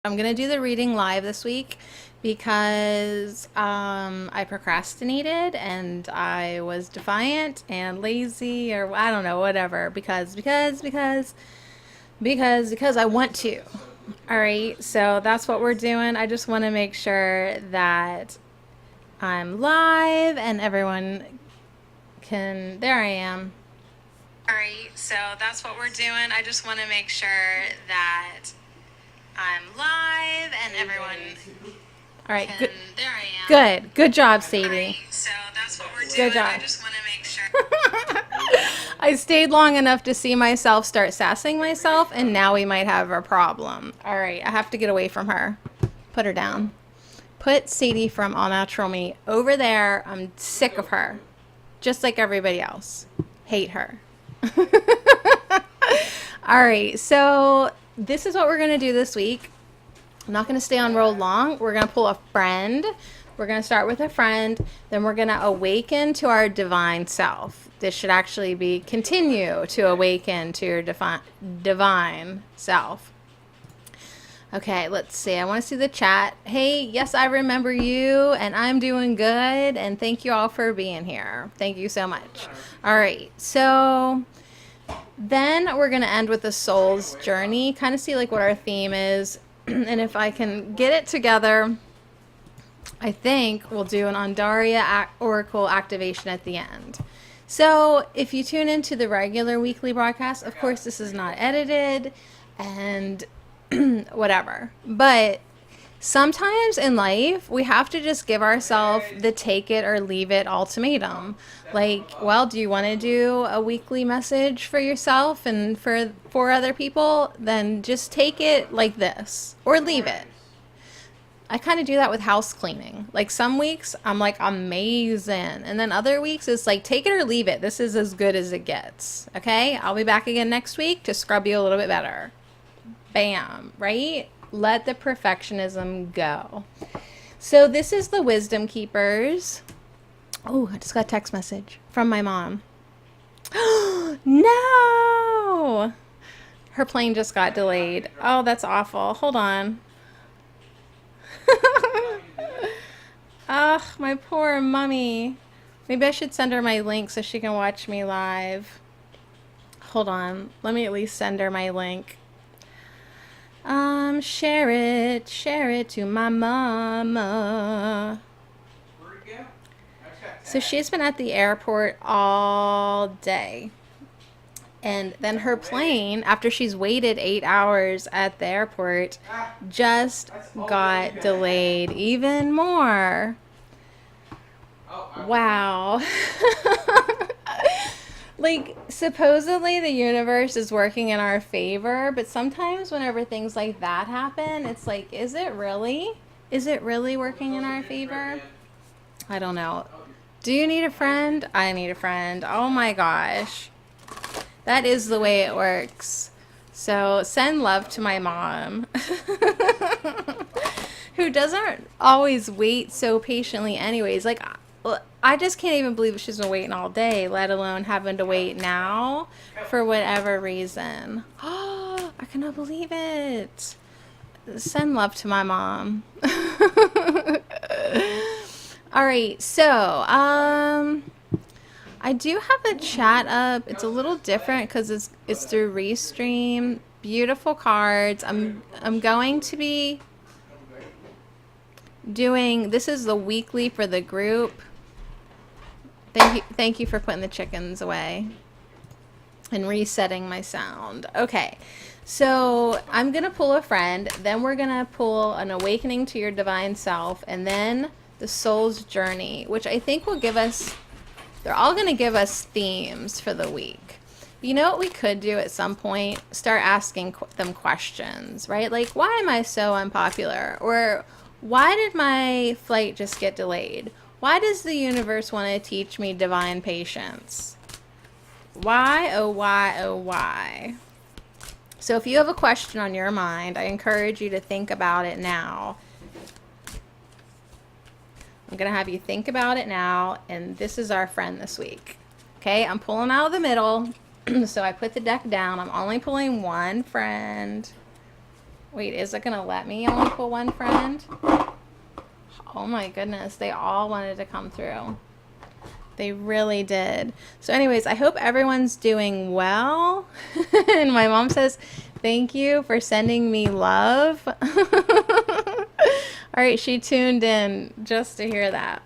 I'm gonna do the reading live this week because I procrastinated and I was defiant and lazy, or I don't know, whatever, because I want to. All right, so that's what we're doing. I just want to make sure that I'm live and everyone can. There I am. All right, so that's what we're doing. I just want to make sure that I'm live and everyone. All right, good. There I am. Good job, Sadie. All right, so that's what we're doing. Good job. I just want to make sure. I stayed long enough to see myself start sassing myself, and now we might have a problem. All right, I have to get away from her. Put her down. Put Sadie from All Natural Me over there. I'm sick of her. Just like everybody else. Hate her. All right, so this is what we're going to do this week. I'm not going to stay on roll long. We're going to pull a friend. We're going to start with a friend. Then we're going to awaken to our divine self. This should actually be continue to awaken to your divine self. Okay, let's see. I want to see the chat. Hey, yes, I remember you, and I'm doing good, and thank you all for being here. Thank you so much. All right, so then we're going to end with the soul's journey, kind of see like what our theme is, and if I can get it together, I think we'll do an Andaria Oracle activation at the end. So if you tune into the regular weekly broadcast, of course this is not edited and whatever, but sometimes in life we have to just give ourselves the take it or leave it ultimatum. Like, well, do you want to do a weekly message for yourself and for other people? Then just take it like this or leave it. I kind of do that with house cleaning. Like some weeks I'm like amazing, and then other weeks it's like take it or leave it. This is as good as it gets. Okay, I'll be back again next week to scrub you a little bit better. Bam, right? Let the perfectionism go. So this is the Wisdom Keepers. Oh, I just got a text message from my mom. No! Her plane just got delayed. Oh, that's awful. Hold on. Ugh, my poor mommy. Maybe I should send her my link so she can watch me live. Hold on. Let me at least send her my link. Share it to my mama. So she's been at the airport all day. And then her plane, after she's waited 8 hours at the airport, just got delayed even more. Wow. Like, supposedly the universe is working in our favor, but sometimes whenever things like that happen, it's like, is it really? Is it really working in our favor? I don't know. Do you need a friend? I need a friend. Oh my gosh. That is the way it works. So send love to my mom, who doesn't always wait so patiently anyways. Like, I just can't even believe she's been waiting all day, let alone having to wait now for whatever reason. Oh, I cannot believe it. Send love to my mom. All right, so I do have a chat up. It's a little different because it's through Restream. Beautiful cards. I'm going to be doing, this is the weekly for the group. Thank you for putting the chickens away and resetting my sound. Okay, so I'm gonna pull a friend, then we're gonna pull an awakening to your divine self, and then the soul's journey, which I think will give us, they're all gonna give us themes for the week. You know what we could do at some point? Start asking them questions, right? Like, why am I so unpopular? Or why did my flight just get delayed? Why does the universe want to teach me divine patience? Why, oh why, oh why? So if you have a question on your mind, I encourage you to think about it now. I'm going to have you think about it now, and this is our friend this week. Okay, I'm pulling out of the middle, so I put the deck down. I'm only pulling one friend. Wait, is it gonna let me only pull one friend? Oh my goodness, they all wanted to come through. They really did. So anyways, I hope everyone's doing well. And my mom says, thank you for sending me love. All right, she tuned in just to hear that.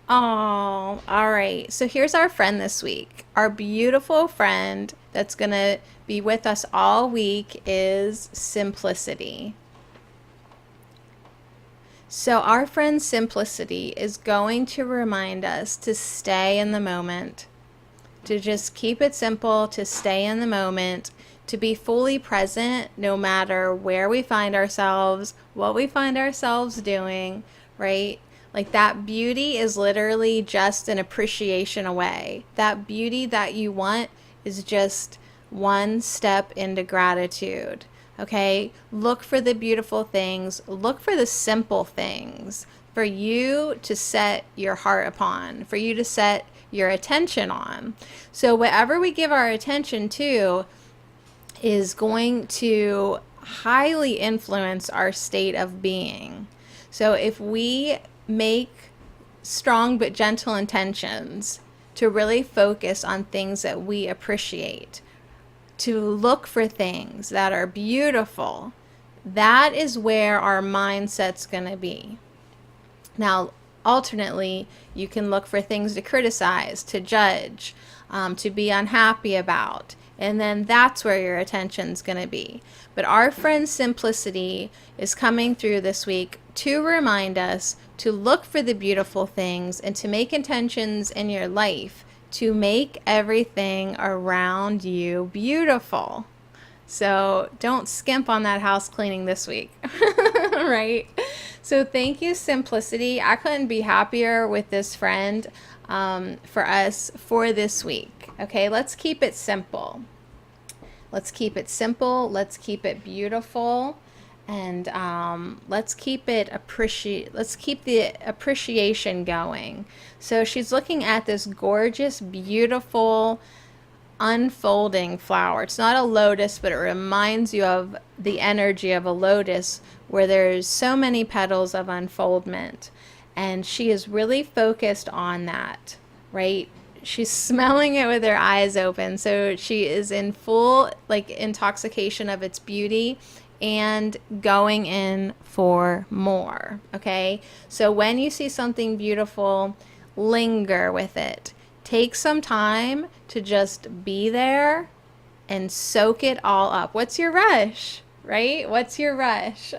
Oh, all right. So here's our friend this week. Our beautiful friend that's going to be with us all week is Simplicity. So our friend Simplicity is going to remind us to stay in the moment, to just keep it simple, to stay in the moment, to be fully present no matter where we find ourselves, what we find ourselves doing, right? Like that beauty is literally just an appreciation away. That beauty that you want is just one step into gratitude. Okay, look for the beautiful things, look for the simple things for you to set your heart upon, for you to set your attention on. So whatever we give our attention to is going to highly influence our state of being. So if we make strong but gentle intentions to really focus on things that we appreciate, to look for things that are beautiful, that is where our mindset's going to be. Now, alternately, you can look for things to criticize, to judge, to be unhappy about, and then that's where your attention's going to be. But our friend Simplicity is coming through this week to remind us to look for the beautiful things and to make intentions in your life to make everything around you beautiful. So don't skimp on that house cleaning this week, right? So thank you, Simplicity. I couldn't be happier with this friend for us for this week. Okay, let's keep it simple. Let's keep it simple. Let's keep it beautiful. And let's keep the appreciation going. So she's looking at this gorgeous, beautiful, unfolding flower. It's not a lotus, but it reminds you of the energy of a lotus where there's so many petals of unfoldment. And she is really focused on that, right? She's smelling it with her eyes open. So she is in full intoxication of its beauty and going in for more. Okay, so when you see something beautiful, linger with it. Take some time to just be there and soak it all up. What's your rush, right? What's your rush?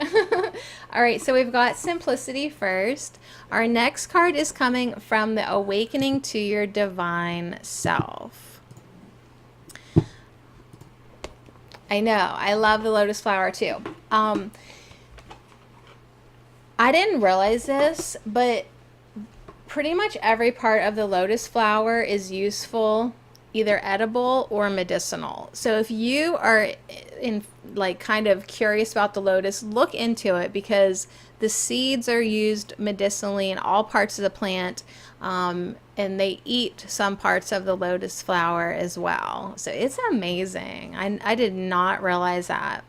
All right, so we've got Simplicity first. Our next card is coming from the Awakening to Your Divine Self. I know, I love the lotus flower too. I didn't realize this, but pretty much every part of the lotus flower is useful, either edible or medicinal. So if you are kind of curious about the lotus, look into it, because the seeds are used medicinally in all parts of the plant, and they eat some parts of the lotus flower as well. So it's amazing. I did not realize that.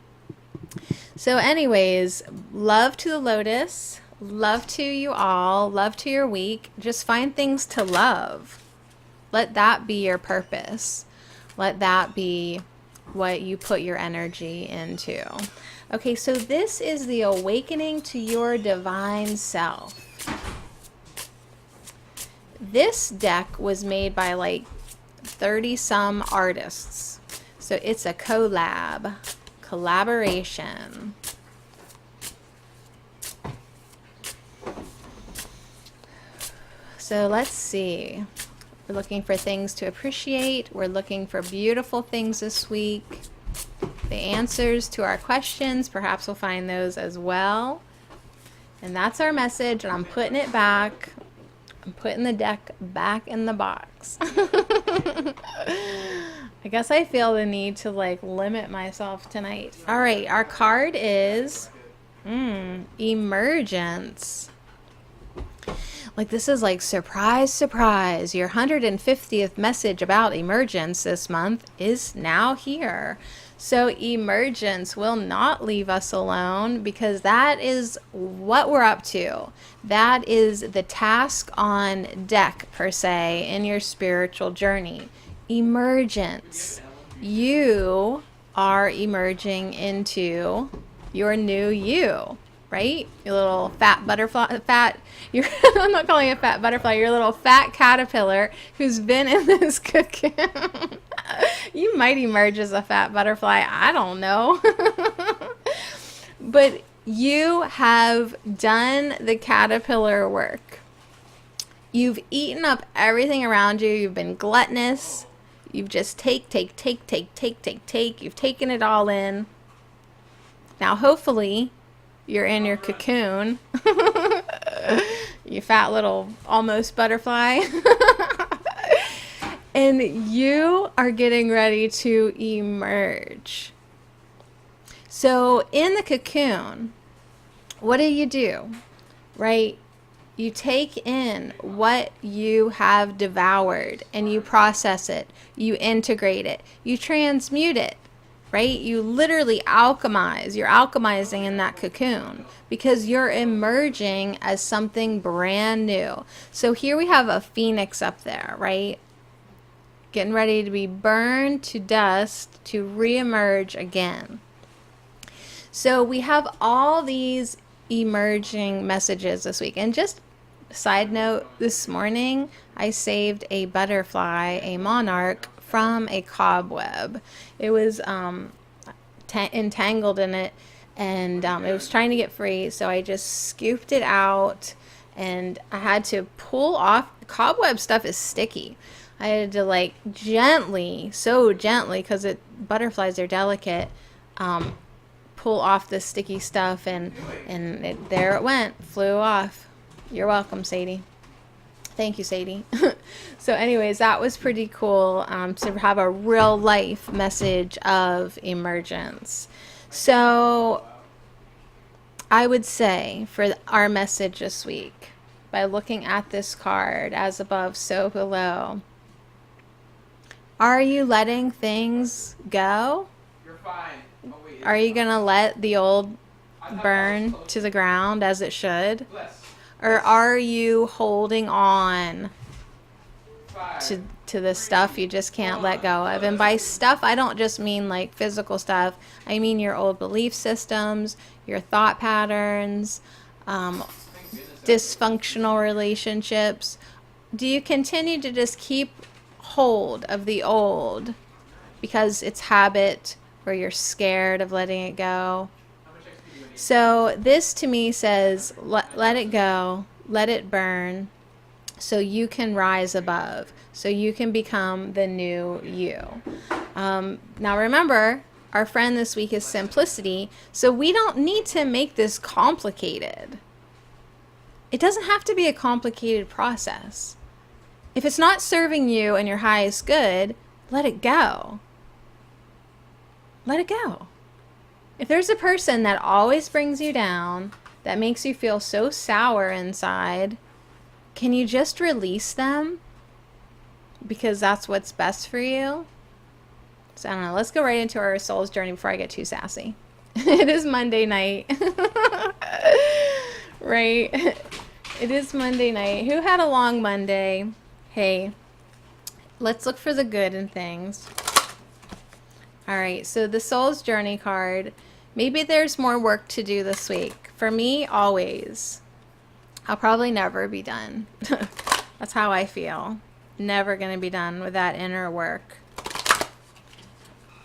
So anyways, love to the lotus, love to you all, love to your week. Just find things to love. Let that be your purpose. Let that be what you put your energy into. Okay, so this is the Awakening to Your Divine Self. This deck was made by like 30 some artists. So it's a collaboration. So let's see. We're looking for things to appreciate. We're looking for beautiful things this week. The answers to our questions, perhaps we'll find those as well. And that's our message, and I'm putting it back. I'm putting the deck back in the box. I guess I feel the need to limit myself tonight. All right, our card is Emergence. This is surprise, surprise. Your 150th message about emergence this month is now here. So emergence will not leave us alone, because that is what we're up to. That is the task on deck, per se, in your spiritual journey. Emergence. You are emerging into your new you, right? Your little fat butterfly, I'm not calling it fat butterfly, your little fat caterpillar who's been in this cocoon. You might emerge as a fat butterfly, I don't know. But you have done the caterpillar work. You've eaten up everything around you. You've been gluttonous. You've just take. You've taken it all in. Now, hopefully, you're in your cocoon. You fat little almost butterfly. And you are getting ready to emerge. So in the cocoon, what do? Right? You take in what you have devoured and you process it. You integrate it. You transmute it. Right? You literally alchemize. You're alchemizing in that cocoon because you're emerging as something brand new. So here we have a phoenix up there, right? Getting ready to be burned to dust to reemerge again. So we have all these emerging messages this week. And just side note, this morning I saved a butterfly, a monarch, from a cobweb. It was entangled in it, and it was trying to get free, so I just scooped it out, and I had to pull off. Cobweb stuff is sticky. I had to like gently, so gently, because butterflies are delicate, pull off the sticky stuff, and there it went, flew off. You're welcome, Sadie. Thank you, Sadie. So anyways, that was pretty cool, to have a real life message of emergence. So I would say for our message this week, by looking at this card, as above, so below, are you letting things go? You're fine. Oh, wait, are you going to let the old burn to the ground as it should? Or are you holding on to the stuff you just can't let go of? And by stuff, I don't just mean like physical stuff. I mean your old belief systems, your thought patterns, dysfunctional relationships. Do you continue to just keep hold of the old because it's habit, or you're scared of letting it go? So this to me says, let it go, let it burn, so you can rise above, so you can become the new you. Now remember, our friend this week is simplicity, so we don't need to make this complicated. It doesn't have to be a complicated process. If it's not serving you and your highest good, let it go. Let it go. If there's a person that always brings you down, that makes you feel so sour inside, can you just release them? Because that's what's best for you? So I don't know. Let's go right into our soul's journey before I get too sassy. It is Monday night. Right? It is Monday night. Who had a long Monday? Hey, let's look for the good in things. All right, so the soul's journey card. Maybe there's more work to do this week. For me, always. I'll probably never be done. That's how I feel. Never going to be done with that inner work.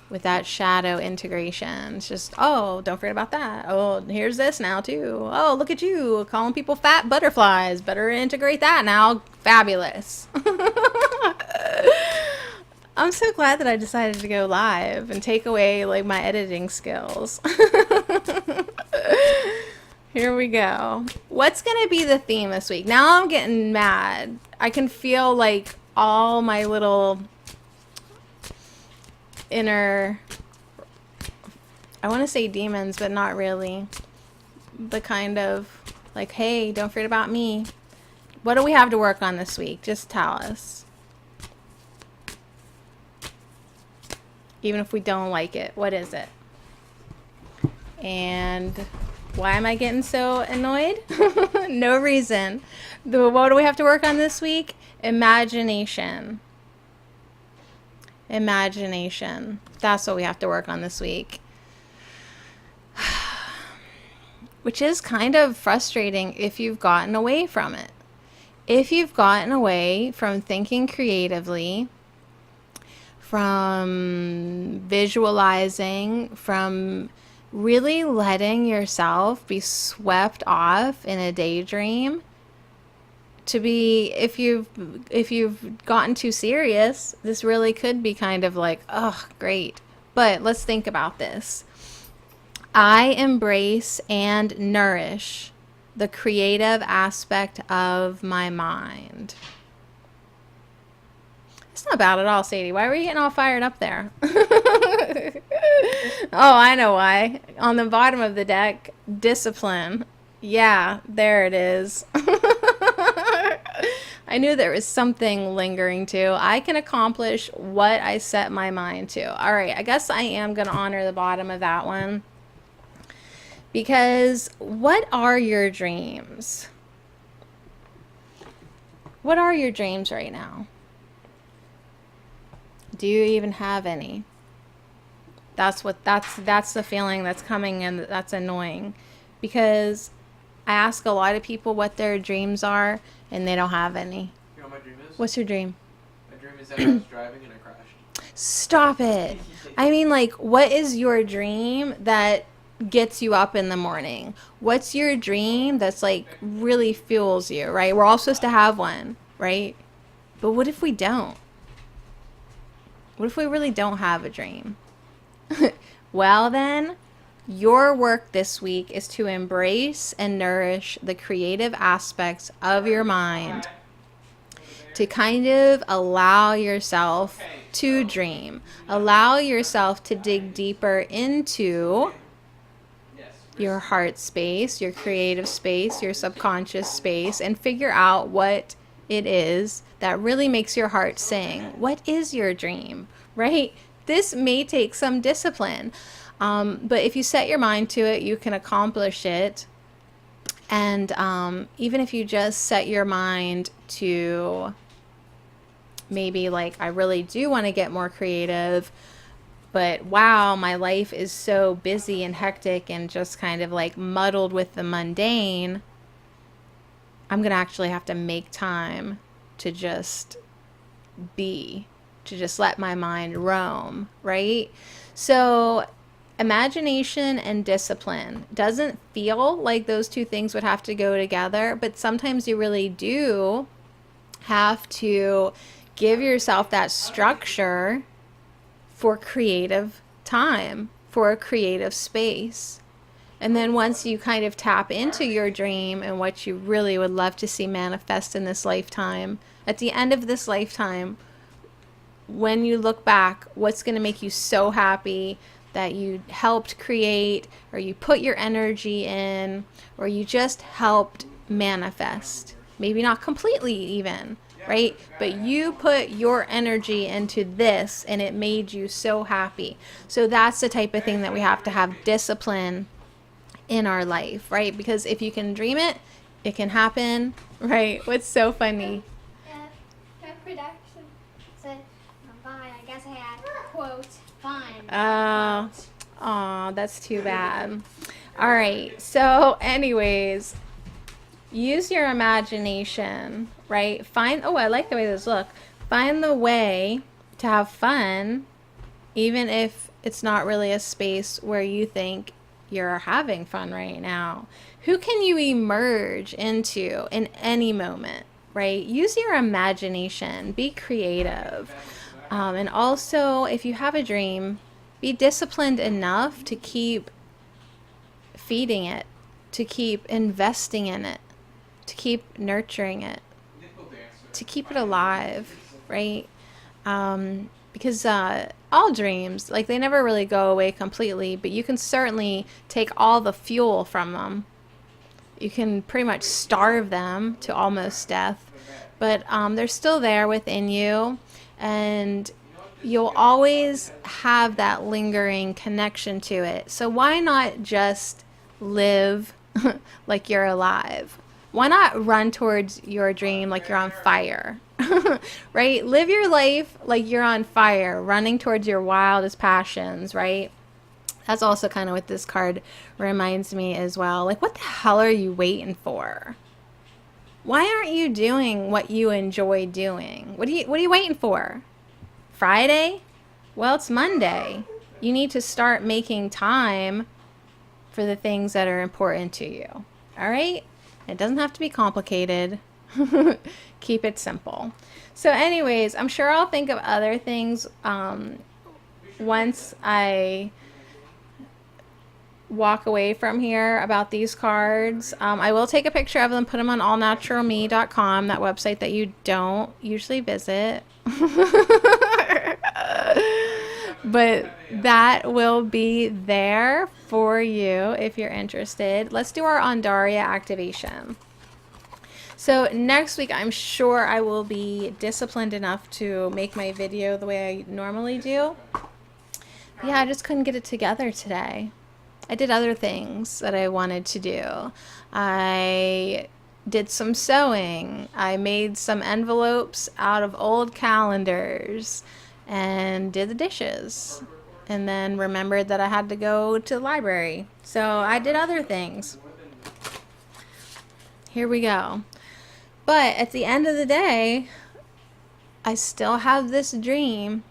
With that shadow integration. It's just, oh, don't forget about that. Oh, here's this now too. Oh, look at you calling people fat butterflies. Better integrate that now. Fabulous. I'm so glad that I decided to go live and take away like my editing skills. Here we go. What's going to be the theme this week? Now I'm getting mad. I can feel like all my little inner, I want to say demons, but not really. The kind of like, hey, don't forget about me. What do we have to work on this week? Just tell us. Even if we don't like it. What is it? And why am I getting so annoyed? No reason. What do we have to work on this week? Imagination. Imagination. That's what we have to work on this week. Which is kind of frustrating if you've gotten away from it. If you've gotten away from thinking creatively, from visualizing, from really letting yourself be swept off in a daydream, if you've gotten too serious, this really could be kind of like, oh, great. But let's think about this. I embrace and nourish the creative aspect of my mind. It's not bad at all, Sadie. Why were you getting all fired up there? Oh, I know why. On the bottom of the deck, discipline. Yeah, there it is. I knew there was something lingering too. I can accomplish what I set my mind to. All right, I guess I am going to honor the bottom of that one. Because what are your dreams? What are your dreams right now? Do you even have any? That's the feeling that's coming, and that's annoying, because I ask a lot of people what their dreams are and they don't have any. You know what my dream is? What's your dream? My dream is that I was driving and I crashed. Stop it. I mean, like, what is your dream that gets you up in the morning? What's your dream that's like really fuels you, right? We're all supposed to have one, right? But what if we don't? What if we really don't have a dream? Well, then, your work this week is to embrace and nourish the creative aspects of your mind, to kind of allow yourself to dream, allow yourself to dig deeper into your heart space, your creative space, your subconscious space, and figure out what it is that really makes your heart sing. What is your dream, right? This may take some discipline, but if you set your mind to it, you can accomplish it. And even if you just set your mind to maybe like, I really do want to get more creative, but wow, my life is so busy and hectic and just kind of like muddled with the mundane, I'm going to actually have to make time to just be, to just let my mind roam, right? So imagination and discipline doesn't feel like those two things would have to go together, but sometimes you really do have to give yourself that structure for creative time, for a creative space. And then once you kind of tap into your dream and what you really would love to see manifest in this lifetime, at the end of this lifetime, when you look back, what's going to make you so happy that you helped create, or you put your energy in, or you just helped manifest? Maybe not completely even, right? But you put your energy into this and it made you so happy. So that's the type of thing that we have to have discipline in our life, right? Because if you can dream it, it can happen, right? What's so funny? Production said, fine, I guess I had, quote, fine. Oh, that's too bad. All right, so anyways, use your imagination, right? I like the way those look. Find the way to have fun, even if it's not really a space where you think you're having fun right now. Who can you emerge into in any moment, right? Use your imagination, be creative. And also, if you have a dream, be disciplined enough to keep feeding it, to keep investing in it, to keep nurturing it, to keep it alive, right? Because all dreams, like, they never really go away completely, but you can certainly take all the fuel from them. You can pretty much starve them to almost death, but they're still there within you. And you'll always have that lingering connection to it. So why not just live like you're alive? Why not run towards your dream like you're on fire? Right? Live your life like you're on fire, running towards your wildest passions, right? That's also kind of what this card reminds me as well. Like, what the hell are you waiting for? Why aren't you doing what you enjoy doing? What are you waiting for? Friday? Well, it's Monday. You need to start making time for the things that are important to you. All right? It doesn't have to be complicated. Keep it simple. So anyways, I'm sure I'll think of other things once I walk away from here about these cards. I will take a picture of them, put them on allnaturalme.com, that website that you don't usually visit. But that will be there for you if you're interested. Let's do our Ondaria activation. So next week, I'm sure I will be disciplined enough to make my video the way I normally do. Yeah, I just couldn't get it together today. I did other things that I wanted to do. I did some sewing. I made some envelopes out of old calendars and did the dishes. And then remembered that I had to go to the library. So I did other things. Here we go. But at the end of the day, I still have this dream,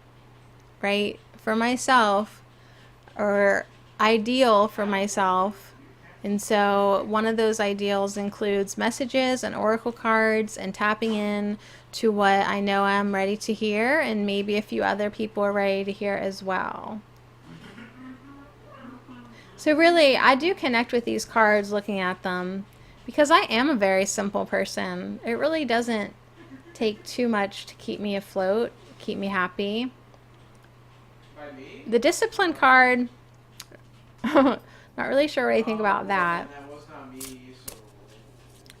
right, for myself, or ideal for myself. And so one of those ideals includes messages and oracle cards and tapping in to what I know I'm ready to hear, and maybe a few other people are ready to hear as well. So really, I do connect with these cards looking at them because I am a very simple person. It really doesn't take too much to keep me afloat, keep me happy. The discipline card, not really sure what I think about that.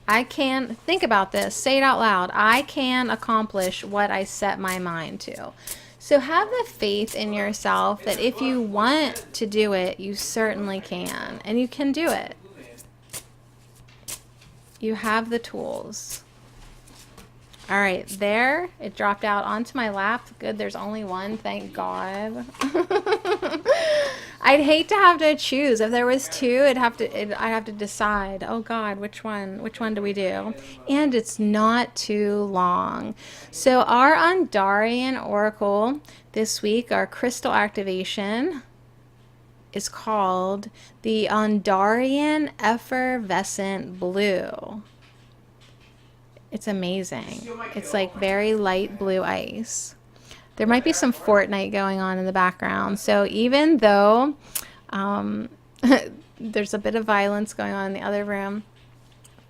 I can think about this, say it out loud. I can accomplish what I set my mind to. So have the faith in yourself that if you want to do it, you certainly can, and you can do it. You have the tools. All right, there, it dropped out onto my lap. Good, there's only one, thank God. I'd hate to have to choose. If there was two, I'd have to decide. Oh God, which one do we do? And it's not too long. So our Ondarian Oracle this week, our crystal activation, is called the Ondarian Effervescent Blue. It's amazing. It's like very light blue ice. There might be some Fortnite going on in the background. So even though there's a bit of violence going on in the other room,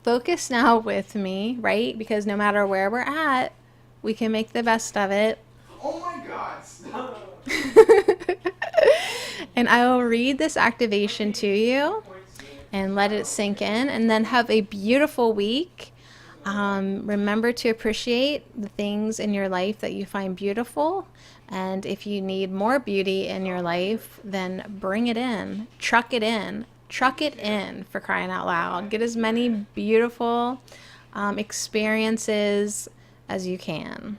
focus now with me, right? Because no matter where we're at, we can make the best of it. Oh my God, stop. And I will read this activation to you and let it sink in, and then have a beautiful week. Remember to appreciate the things in your life that you find beautiful. And if you need more beauty in your life, then bring it in. Truck it in. Truck it in, for crying out loud. Get as many beautiful experiences as you can.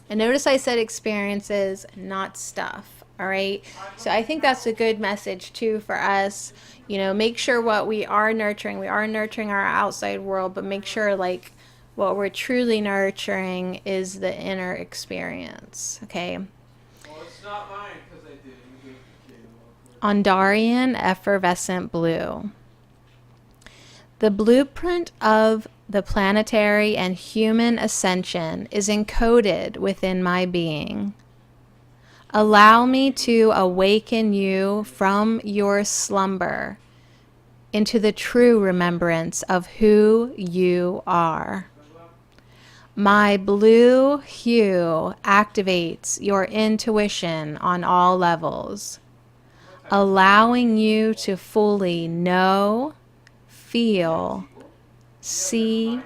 And notice I said experiences, not stuff. All right. So I think that's a good message too for us. You know, make sure what we are nurturing our outside world, but make sure like what we're truly nurturing is the inner experience. Okay. Well, it's not mine because I did. Ondarian Effervescent Blue. The blueprint of the planetary and human ascension is encoded within my being. Allow me to awaken you from your slumber into the true remembrance of who you are. My blue hue activates your intuition on all levels, allowing you to fully know, feel, see,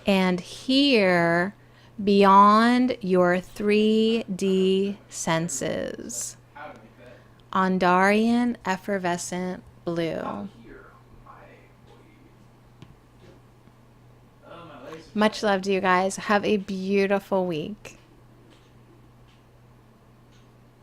and hear beyond your 3D senses. How to make that Ondarian effervescent blue. out here. My boy. Oh, my legs are Much tired. love to you guys. Have a beautiful week.